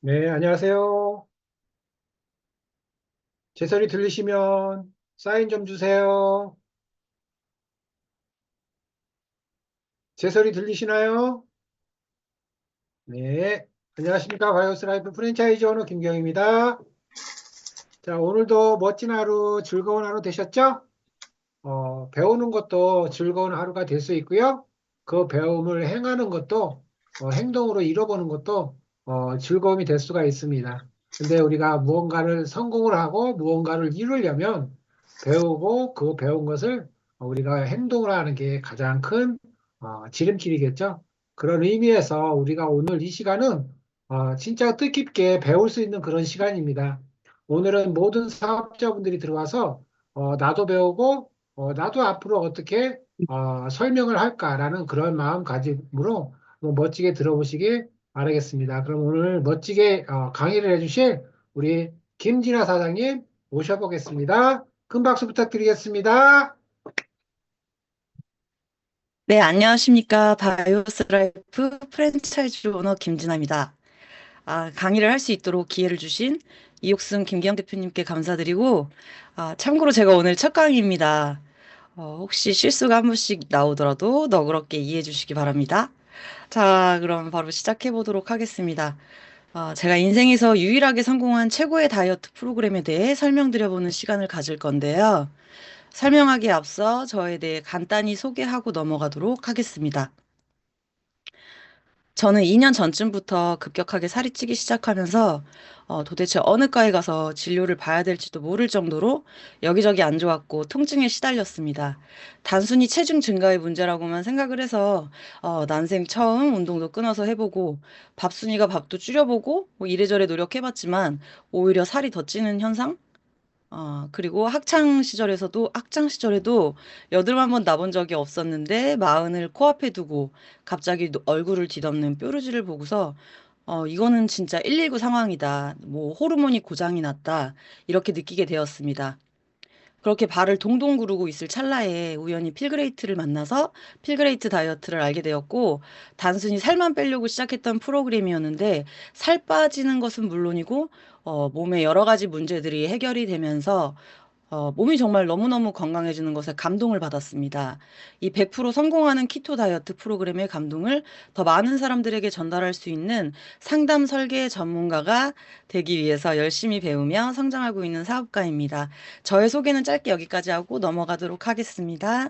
네, 안녕하세요. 제 소리 들리시면 사인 좀 주세요. 제 소리 들리시나요? 네, 안녕하십니까. 바이오스 라이프 프랜차이즈 오너 김경입니다. 자, 오늘도 멋진 하루, 즐거운 하루 되셨죠? 배우는 것도 즐거운 하루가 될 수 있고요. 그 배움을 행하는 것도, 행동으로 이뤄보는 것도, 즐거움이 될 수가 있습니다. 근데 우리가 무언가를 성공을 하고 무언가를 이루려면 배우고 그 배운 것을 우리가 행동을 하는 게 가장 큰, 지름길이겠죠. 그런 의미에서 우리가 오늘 이 시간은, 진짜 뜻깊게 배울 수 있는 그런 시간입니다. 오늘은 모든 사업자분들이 들어와서, 나도 배우고 나도 앞으로 어떻게 설명을 할까라는 그런 마음가짐으로 멋지게 들어보시길 바라겠습니다. 그럼 오늘 멋지게 강의를 해주실 우리 김진아 사장님 모셔보겠습니다. 큰 박수 부탁드리겠습니다. 네, 안녕하십니까. 바이오스 라이프 프랜차이즈 오너 김진아입니다. 강의를 할 수 있도록 기회를 주신 이옥순 김기영 대표님께 감사드리고, 참고로 제가 오늘 첫 강의입니다. 혹시 실수가 한 번씩 나오더라도 너그럽게 이해해 주시기 바랍니다. 자, 그럼 바로 시작해 보도록 하겠습니다. 제가 인생에서 유일하게 성공한 최고의 다이어트 프로그램에 대해 설명드려보는 시간을 가질 건데요. 설명하기에 앞서 저에 대해 간단히 소개하고 넘어가도록 하겠습니다. 저는 2년 전쯤부터 급격하게 살이 찌기 시작하면서 도대체 어느 과에 가서 진료를 봐야 될지도 모를 정도로 여기저기 안 좋았고 통증에 시달렸습니다. 단순히 체중 증가의 문제라고만 생각을 해서 난생 처음 운동도 끊어서 해보고 밥순이가 밥도 줄여보고 뭐 이래저래 노력해봤지만 오히려 살이 더 찌는 현상? 그리고 학창 시절에도 여드름 한 번 나본 적이 없었는데 마흔을 코앞에 두고 갑자기 얼굴을 뒤덮는 뾰루지를 보고서 이거는 진짜 119 상황이다. 뭐 호르몬이 고장이 났다. 이렇게 느끼게 되었습니다. 그렇게 발을 동동 구르고 있을 찰나에 우연히 필그레이트를 만나서 필그레이트 다이어트를 알게 되었고, 단순히 살만 빼려고 시작했던 프로그램이었는데, 살 빠지는 것은 물론이고, 몸의 여러 가지 문제들이 해결이 되면서, 몸이 정말 너무너무 건강해지는 것에 감동을 받았습니다. 이 100% 성공하는 키토 다이어트 프로그램의 감동을 더 많은 사람들에게 전달할 수 있는 상담 설계 전문가가 되기 위해서 열심히 배우며 성장하고 있는 사업가입니다. 저의 소개는 짧게 여기까지 하고 넘어가도록 하겠습니다.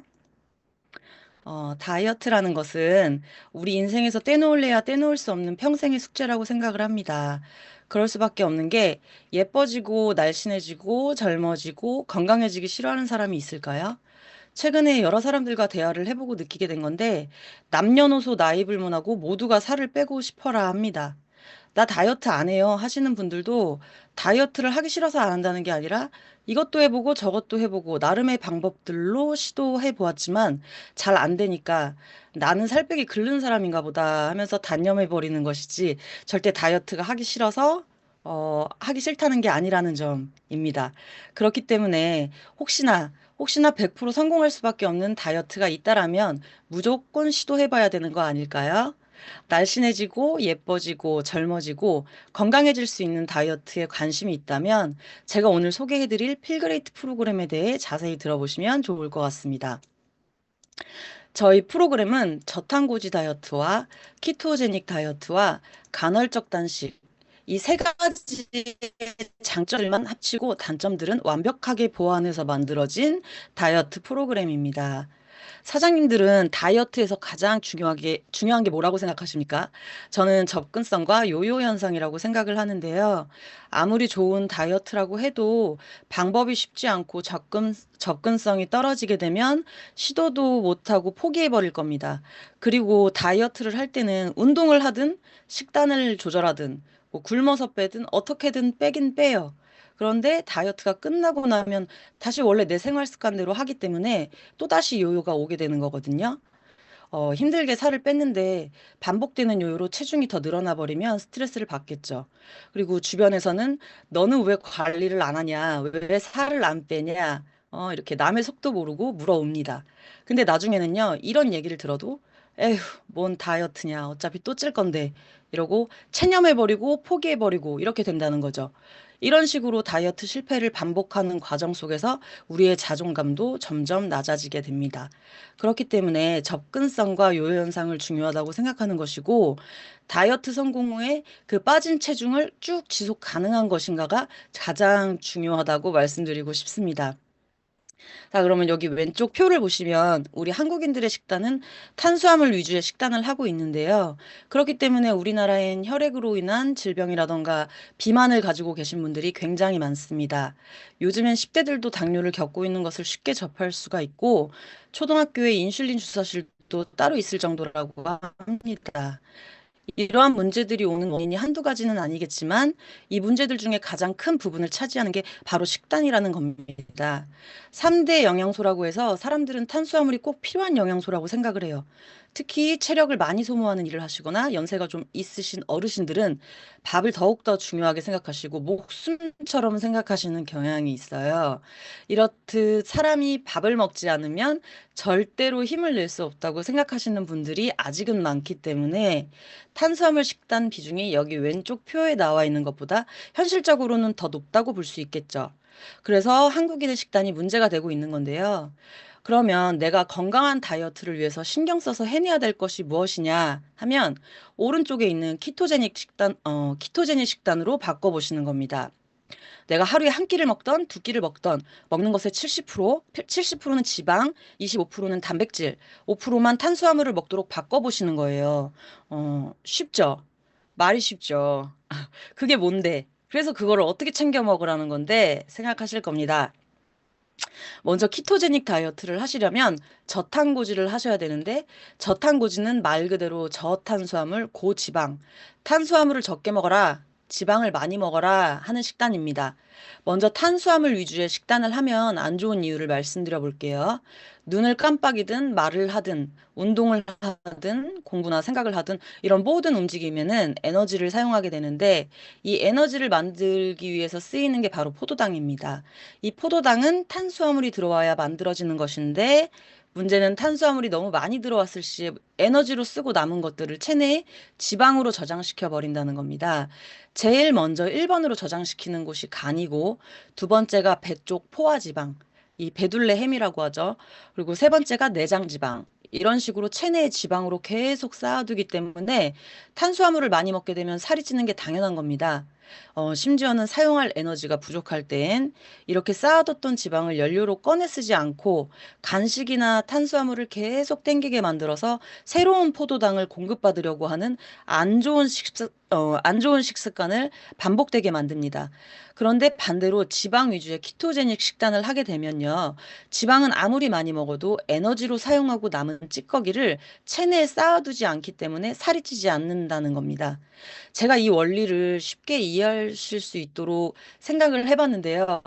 다이어트라는 것은 우리 인생에서 떼놓을래야 떼놓을 수 없는 평생의 숙제라고 생각을 합니다. 그럴 수밖에 없는 게 예뻐지고 날씬해지고 젊어지고 건강해지기 싫어하는 사람이 있을까요? 최근에 여러 사람들과 대화를 해보고 느끼게 된 건데 남녀노소 나이 불문하고 모두가 살을 빼고 싶어라 합니다. 나 다이어트 안 해요 하시는 분들도 다이어트를 하기 싫어서 안 한다는 게 아니라 이것도 해보고 저것도 해보고 나름의 방법들로 시도해 보았지만 잘 안 되니까 나는 살 빼기 글른 사람인가 보다 하면서 단념해 버리는 것이지 절대 다이어트가 하기 싫어서 하기 싫다는 게 아니라는 점입니다. 그렇기 때문에 혹시나 100% 성공할 수밖에 없는 다이어트가 있다라면 무조건 시도해 봐야 되는 거 아닐까요? 날씬해지고 예뻐지고 젊어지고 건강해질 수 있는 다이어트에 관심이 있다면 제가 오늘 소개해드릴 필그레이트 프로그램에 대해 자세히 들어보시면 좋을 것 같습니다. 저희 프로그램은 저탄고지 다이어트와 키토제닉 다이어트와 간헐적 단식 이 세 가지 장점들만 합치고 단점들은 완벽하게 보완해서 만들어진 다이어트 프로그램입니다. 사장님들은 다이어트에서 가장 중요한 게 뭐라고 생각하십니까? 저는 접근성과 요요 현상이라고 생각을 하는데요. 아무리 좋은 다이어트라고 해도 방법이 쉽지 않고 접근성이 떨어지게 되면 시도도 못하고 포기해버릴 겁니다. 그리고 다이어트를 할 때는 운동을 하든 식단을 조절하든 뭐 굶어서 빼든 어떻게든 빼긴 빼요. 그런데 다이어트가 끝나고 나면 다시 원래 내 생활 습관대로 하기 때문에 또다시 요요가 오게 되는 거거든요. 힘들게 살을 뺐는데 반복되는 요요로 체중이 더 늘어나 버리면 스트레스를 받겠죠. 그리고 주변에서는 너는 왜 관리를 안 하냐? 왜 살을 안 빼냐? 이렇게 남의 속도 모르고 물어옵니다. 근데 나중에는요, 이런 얘기를 들어도 에휴, 뭔 다이어트냐. 어차피 또 찔 건데. 이러고 체념해버리고 포기해버리고 이렇게 된다는 거죠. 이런 식으로 다이어트 실패를 반복하는 과정 속에서 우리의 자존감도 점점 낮아지게 됩니다. 그렇기 때문에 접근성과 요요 현상을 중요하다고 생각하는 것이고, 다이어트 성공 후에 그 빠진 체중을 쭉 지속 가능한 것인가가 가장 중요하다고 말씀드리고 싶습니다. 자, 그러면 여기 왼쪽 표를 보시면 우리 한국인들의 식단은 탄수화물 위주의 식단을 하고 있는데요. 그렇기 때문에 우리나라엔 혈액으로 인한 질병이라던가 비만을 가지고 계신 분들이 굉장히 많습니다. 요즘엔 10대들도 당뇨를 겪고 있는 것을 쉽게 접할 수가 있고, 초등학교에 인슐린 주사실도 따로 있을 정도라고 합니다. 이러한 문제들이 오는 원인이 한두 가지는 아니겠지만 이 문제들 중에 가장 큰 부분을 차지하는 게 바로 식단이라는 겁니다. 3대 영양소라고 해서 사람들은 탄수화물이 꼭 필요한 영양소라고 생각을 해요. 특히 체력을 많이 소모하는 일을 하시거나 연세가 좀 있으신 어르신들은 밥을 더욱더 중요하게 생각하시고 목숨처럼 생각하시는 경향이 있어요. 이렇듯 사람이 밥을 먹지 않으면 절대로 힘을 낼 수 없다고 생각하시는 분들이 아직은 많기 때문에 탄수화물 식단 비중이 여기 왼쪽 표에 나와 있는 것보다 현실적으로는 더 높다고 볼 수 있겠죠. 그래서 한국인의 식단이 문제가 되고 있는 건데요. 그러면 내가 건강한 다이어트를 위해서 신경 써서 해내야 될 것이 무엇이냐 하면 오른쪽에 있는 키토제닉 식단으로 바꿔보시는 겁니다. 내가 하루에 한 끼를 먹던 두 끼를 먹던 먹는 것의 70%는 지방, 25%는 단백질, 5%만 탄수화물을 먹도록 바꿔보시는 거예요. 쉽죠? 말이 쉽죠. 그게 뭔데? 그래서 그거를 어떻게 챙겨 먹으라는 건데 생각하실 겁니다. 먼저 키토제닉 다이어트를 하시려면 저탄고지를 하셔야 되는데 저탄고지는 말 그대로 저탄수화물, 고지방, 탄수화물을 적게 먹어라, 지방을 많이 먹어라 하는 식단입니다. 먼저 탄수화물 위주의 식단을 하면 안 좋은 이유를 말씀드려 볼게요. 눈을 깜빡이든 말을 하든 운동을 하든 공부나 생각을 하든 이런 모든 움직임에는 에너지를 사용하게 되는데 이 에너지를 만들기 위해서 쓰이는 게 바로 포도당입니다. 이 포도당은 탄수화물이 들어와야 만들어지는 것인데 문제는 탄수화물이 너무 많이 들어왔을 시에 에너지로 쓰고 남은 것들을 체내에 지방으로 저장시켜 버린다는 겁니다. 제일 먼저 1번으로 저장시키는 곳이 간이고 두 번째가 배 쪽 포화지방, 이 배둘레 햄이라고 하죠. 그리고 세 번째가 내장지방. 이런 식으로 체내에 지방으로 계속 쌓아두기 때문에 탄수화물을 많이 먹게 되면 살이 찌는 게 당연한 겁니다. 심지어는 사용할 에너지가 부족할 땐 이렇게 쌓아뒀던 지방을 연료로 꺼내 쓰지 않고 간식이나 탄수화물을 계속 땡기게 만들어서 새로운 포도당을 공급받으려고 하는 안 좋은 식습관을 반복되게 만듭니다. 그런데 반대로 지방 위주의 키토제닉 식단을 하게 되면요. 지방은 아무리 많이 먹어도 에너지로 사용하고 남은 찌꺼기를 체내에 쌓아두지 않기 때문에 살이 찌지 않는다는 겁니다. 제가 이 원리를 쉽게 이해하실 수 있도록 생각을 해봤는데요.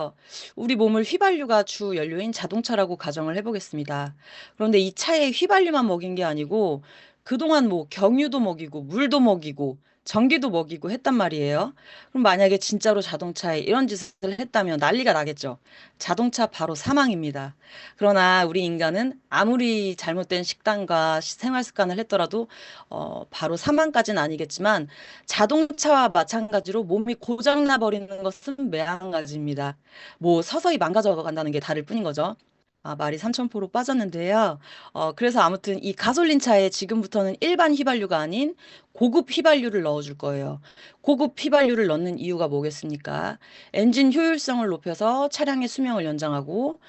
우리 몸을 휘발유가 주 연료인 자동차라고 가정을 해보겠습니다. 그런데 이 차에 휘발유만 먹인 게 아니고 그동안 뭐 경유도 먹이고 물도 먹이고 전기도 먹이고 했단 말이에요. 그럼 만약에 진짜로 자동차에 이런 짓을 했다면 난리가 나겠죠. 자동차 바로 사망입니다. 그러나 우리 인간은 아무리 잘못된 식단과 생활 습관을 했더라도 바로 사망까지는 아니겠지만 자동차와 마찬가지로 몸이 고장나 버리는 것은 매한가지입니다. 뭐 서서히 망가져 간다는 게 다를 뿐인 거죠. 아, 말이 삼천포로 빠졌는데요. 그래서 아무튼 이 가솔린 차에 지금부터는 일반 휘발유가 아닌 고급 휘발유를 넣어줄 거예요. 고급 휘발유를 넣는 이유가 뭐겠습니까? 엔진 효율성을 높여서 차량의 수명을 연장하고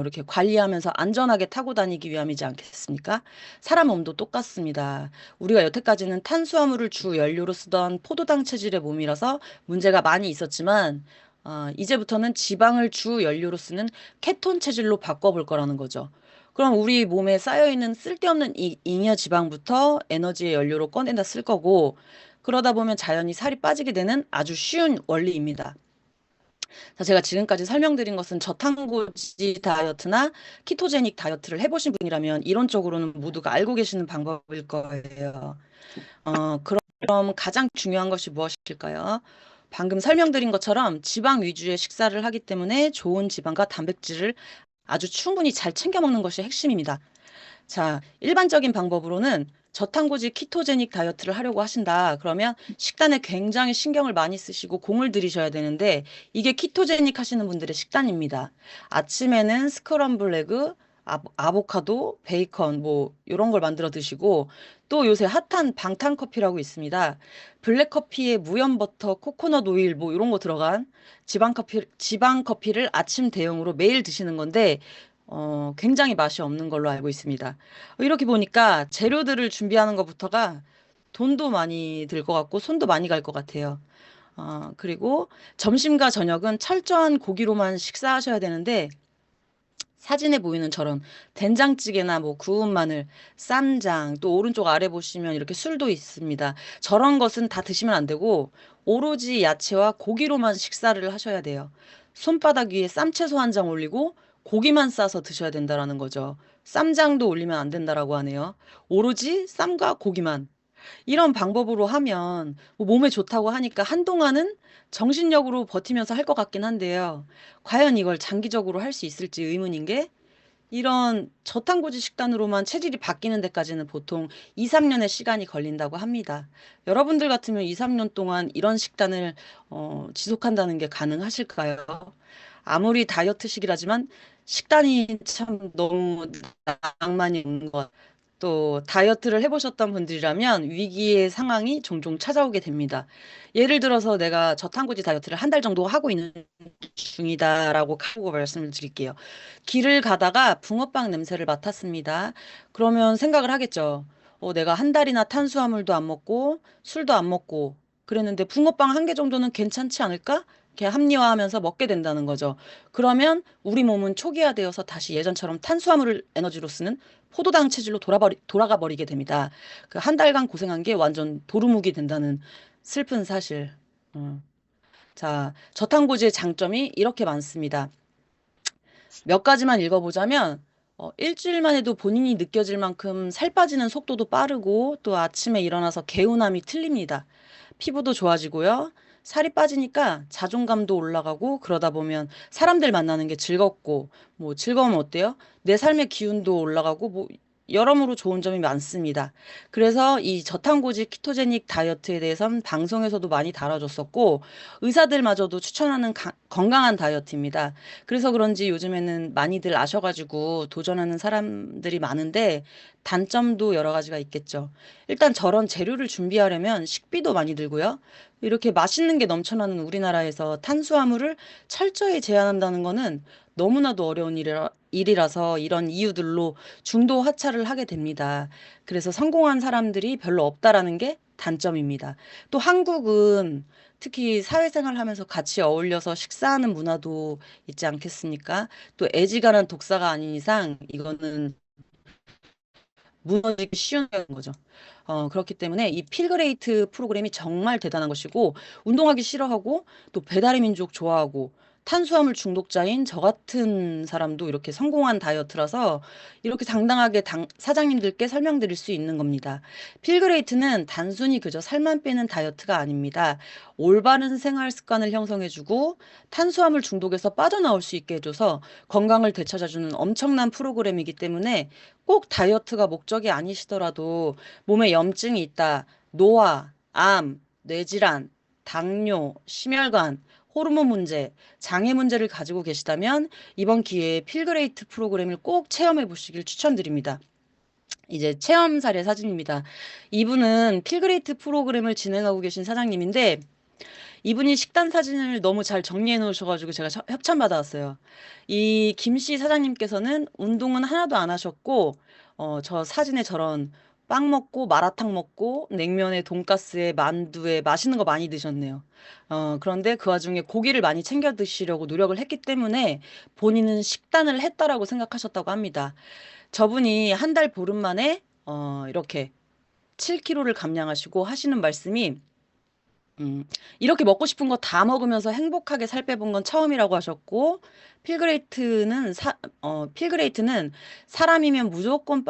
이렇게 관리하면서 안전하게 타고 다니기 위함이지 않겠습니까? 사람 몸도 똑같습니다. 우리가 여태까지는 탄수화물을 주 연료로 쓰던 포도당 체질의 몸이라서 문제가 많이 있었지만 이제부터는 지방을 주 연료로 쓰는 케톤 체질로 바꿔볼 거라는 거죠. 그럼 우리 몸에 쌓여있는 쓸데없는 이 잉여 지방부터 에너지의 연료로 꺼내다 쓸 거고, 그러다 보면 자연히 살이 빠지게 되는 아주 쉬운 원리입니다. 자, 제가 지금까지 설명드린 것은 저탄고지 다이어트나 키토제닉 다이어트를 해보신 분이라면 이론적으로는 모두가 알고 계시는 방법일 거예요. 그럼 가장 중요한 것이 무엇일까요? 방금 설명드린 것처럼 지방 위주의 식사를 하기 때문에 좋은 지방과 단백질을 아주 충분히 잘 챙겨 먹는 것이 핵심입니다. 자, 일반적인 방법으로는 저탄고지 키토제닉 다이어트를 하려고 하신다. 그러면 식단에 굉장히 신경을 많이 쓰시고 공을 들이셔야 되는데 이게 키토제닉 하시는 분들의 식단입니다. 아침에는 스크럼블 에그, 아보카도, 베이컨 뭐 이런 걸 만들어 드시고 또 요새 핫한 방탄 커피라고 있습니다. 블랙 커피에 무염 버터, 코코넛 오일 뭐 이런 거 들어간 지방 커피를 아침 대용으로 매일 드시는 건데 굉장히 맛이 없는 걸로 알고 있습니다. 이렇게 보니까 재료들을 준비하는 것부터가 돈도 많이 들 것 같고 손도 많이 갈 것 같아요. 그리고 점심과 저녁은 철저한 고기로만 식사하셔야 되는데 사진에 보이는 저런 된장찌개나 뭐 구운 마늘, 쌈장, 또 오른쪽 아래 보시면 이렇게 술도 있습니다. 저런 것은 다 드시면 안 되고 오로지 야채와 고기로만 식사를 하셔야 돼요. 손바닥 위에 쌈채소 한 장 올리고 고기만 싸서 드셔야 된다라는 거죠. 쌈장도 올리면 안 된다라고 하네요. 오로지 쌈과 고기만. 이런 방법으로 하면 뭐 몸에 좋다고 하니까 한동안은 정신력으로 버티면서 할 것 같긴 한데요. 과연 이걸 장기적으로 할 수 있을지 의문인 게 이런 저탄고지 식단으로만 체질이 바뀌는 데까지는 보통 2, 3년의 시간이 걸린다고 합니다. 여러분들 같으면 2, 3년 동안 이런 식단을 지속한다는 게 가능하실까요? 아무리 다이어트식이라지만 식단이 참 너무 낭만이 없는 것 또 다이어트를 해보셨던 분들이라면 위기의 상황이 종종 찾아오게 됩니다. 예를 들어서 내가 저탄고지 다이어트를 한 달 정도 하고 있는 중이다라고 하고 말씀을 드릴게요. 길을 가다가 붕어빵 냄새를 맡았습니다. 그러면 생각을 하겠죠. 내가 한 달이나 탄수화물도 안 먹고 술도 안 먹고 그랬는데 붕어빵 한 개 정도는 괜찮지 않을까? 이렇게 합리화하면서 먹게 된다는 거죠. 그러면 우리 몸은 초기화되어서 다시 예전처럼 탄수화물을 에너지로 쓰는 포도당 체질로 돌아가 버리게 됩니다. 그 한 달간 고생한 게 완전 도루묵이 된다는 슬픈 사실. 어. 자, 저탄고지의 장점이 이렇게 많습니다. 몇 가지만 읽어보자면, 일주일만 해도 본인이 느껴질 만큼 살 빠지는 속도도 빠르고, 또 아침에 일어나서 개운함이 틀립니다. 피부도 좋아지고요. 살이 빠지니까 자존감도 올라가고, 그러다 보면 사람들 만나는 게 즐겁고, 뭐 즐거우면 어때요? 내 삶의 기운도 올라가고, 뭐 여러모로 좋은 점이 많습니다. 그래서 이 저탄고지 키토제닉 다이어트에 대해서는 방송에서도 많이 다뤄줬었고, 의사들마저도 추천하는 건강한 다이어트입니다. 그래서 그런지 요즘에는 많이들 아셔가지고 도전하는 사람들이 많은데 단점도 여러 가지가 있겠죠. 일단 저런 재료를 준비하려면 식비도 많이 들고요. 이렇게 맛있는 게 넘쳐나는 우리나라에서 탄수화물을 철저히 제한한다는 거는 너무나도 어려운 일이라서 이런 이유들로 중도 하차를 하게 됩니다. 그래서 성공한 사람들이 별로 없다라는 게 단점입니다. 또 한국은 특히 사회생활 하면서 같이 어울려서 식사하는 문화도 있지 않겠습니까? 또 애지간한 독사가 아닌 이상 이거는 무너지기 쉬운 거죠. 그렇기 때문에 이 필그레이트 프로그램이 정말 대단한 것이고, 운동하기 싫어하고, 또 배달의 민족 좋아하고, 탄수화물 중독자인 저 같은 사람도 이렇게 성공한 다이어트라서 이렇게 당당하게 사장님들께 설명드릴 수 있는 겁니다. 필그레이트는 단순히 그저 살만 빼는 다이어트가 아닙니다. 올바른 생활 습관을 형성해주고 탄수화물 중독에서 빠져나올 수 있게 해줘서 건강을 되찾아주는 엄청난 프로그램이기 때문에 꼭 다이어트가 목적이 아니시더라도 몸에 염증이 있다, 노화, 암, 뇌질환, 당뇨, 심혈관, 호르몬 문제, 장애 문제를 가지고 계시다면 이번 기회에 필그레이트 프로그램을 꼭 체험해 보시길 추천드립니다. 이제 체험 사례 사진입니다. 이분은 필그레이트 프로그램을 진행하고 계신 사장님인데 이분이 식단 사진을 너무 잘 정리해 놓으셔가지고 제가 협찬받아왔어요. 이 김씨 사장님께서는 운동은 하나도 안 하셨고, 저 사진에 저런 빵 먹고 마라탕 먹고 냉면에 돈가스에 만두에 맛있는 거 많이 드셨네요. 그런데 그 와중에 고기를 많이 챙겨 드시려고 노력을 했기 때문에 본인은 식단을 했다라고 생각하셨다고 합니다. 저분이 한 달 보름 만에 이렇게 7kg를 감량하시고 하시는 말씀이 이렇게 먹고 싶은 거 다 먹으면서 행복하게 살 빼본 건 처음이라고 하셨고, 필그레이트는 사람이면 무조건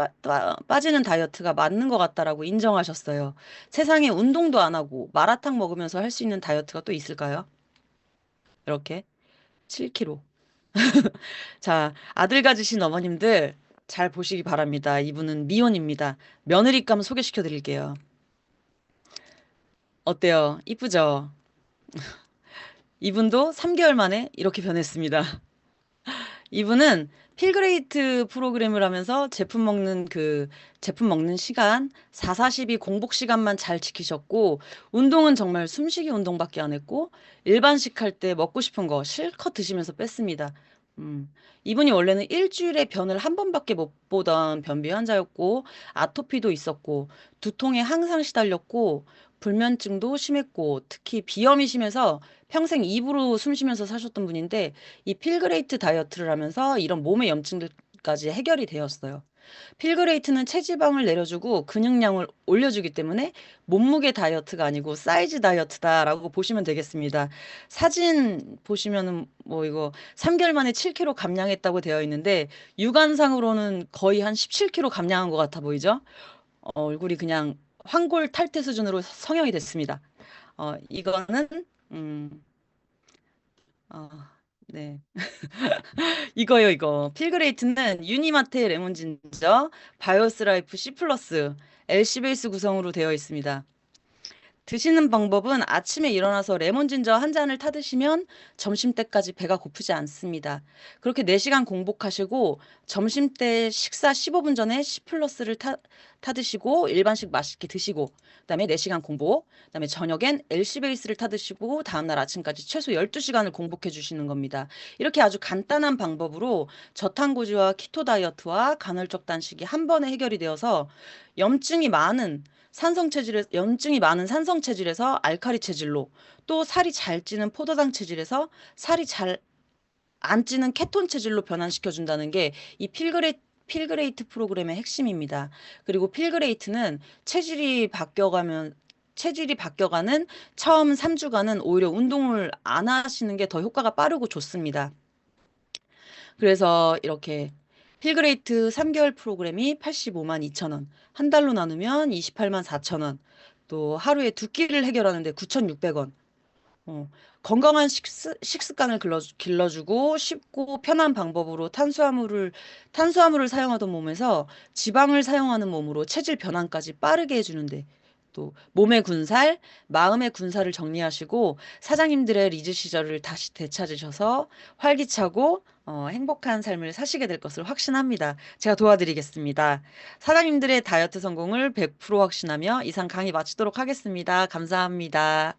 빠지는 다이어트가 맞는 것 같다라고 인정하셨어요. 세상에 운동도 안 하고 마라탕 먹으면서 할 수 있는 다이어트가 또 있을까요? 이렇게 7kg. 자, 아들 가지신 어머님들, 잘 보시기 바랍니다. 이분은 미혼입니다. 며느리감 소개시켜 드릴게요. 어때요? 이쁘죠? 이분도 3개월 만에 이렇게 변했습니다. 이분은 필그레이트 프로그램을 하면서 제품 먹는 시간, 4, 4, 12 공복 시간만 잘 지키셨고, 운동은 정말 숨쉬기 운동밖에 안 했고, 일반식 할 때 먹고 싶은 거 실컷 드시면서 뺐습니다. 음, 이분이 원래는 일주일에 변을 한 번밖에 못 보던 변비 환자였고, 아토피도 있었고, 두통에 항상 시달렸고, 불면증도 심했고, 특히 비염이 심해서 평생 입으로 숨 쉬면서 사셨던 분인데, 이 필그레이트 다이어트를 하면서 이런 몸의 염증들까지 해결이 되었어요. 필그레이트는 체지방을 내려주고 근육량을 올려주기 때문에 몸무게 다이어트가 아니고 사이즈 다이어트다라고 보시면 되겠습니다. 사진 보시면은 뭐 이거 3개월 만에 7kg 감량했다고 되어 있는데 육안상으로는 거의 한 17kg 감량한 것 같아 보이죠? 얼굴이 그냥 황골 탈태 수준으로 성형이 됐습니다. 이거는 음, 어, 네. 이거요, 이거. 필그레이트는 유니마트의 레몬 진저, 바이오스 라이프 C 플러스, LC 베이스 구성으로 되어 있습니다. 드시는 방법은 아침에 일어나서 레몬 진저 한 잔을 타드시면 점심때까지 배가 고프지 않습니다. 그렇게 4시간 공복하시고 점심때 식사 15분 전에 C 플러스를 타드시고 일반식 맛있게 드시고 그다음에 4시간 공복, 그다음에 저녁엔 LC 베이스를 타드시고 다음날 아침까지 최소 12시간을 공복해 주시는 겁니다. 이렇게 아주 간단한 방법으로 저탄고지와 키토 다이어트와 간헐적 단식이 한 번에 해결이 되어서 염증이 많은 염증이 많은 산성 체질에서 알카리 체질로 또 살이 잘 찌는 포도당 체질에서 살이 잘 안 찌는 케톤 체질로 변환시켜 준다는 게 이 필그레이트 프로그램의 핵심입니다. 그리고 필그레이트는 체질이 바뀌어가는 처음 3주간은 오히려 운동을 안 하시는 게 더 효과가 빠르고 좋습니다. 그래서 이렇게 필그레이트 3개월 프로그램이 85만 2천 원, 한 달로 나누면 28만 4천 원, 또 하루에 2끼를 해결하는데 9,600원. 건강한 식습관을 길러주고 쉽고 편한 방법으로 탄수화물을 사용하던 몸에서 지방을 사용하는 몸으로 체질 변환까지 빠르게 해주는데 또 몸의 군살, 마음의 군살을 정리하시고 사장님들의 리즈 시절을 다시 되찾으셔서 활기차고 행복한 삶을 사시게 될 것을 확신합니다. 제가 도와드리겠습니다. 사장님들의 다이어트 성공을 100% 확신하며 이상 강의 마치도록 하겠습니다. 감사합니다.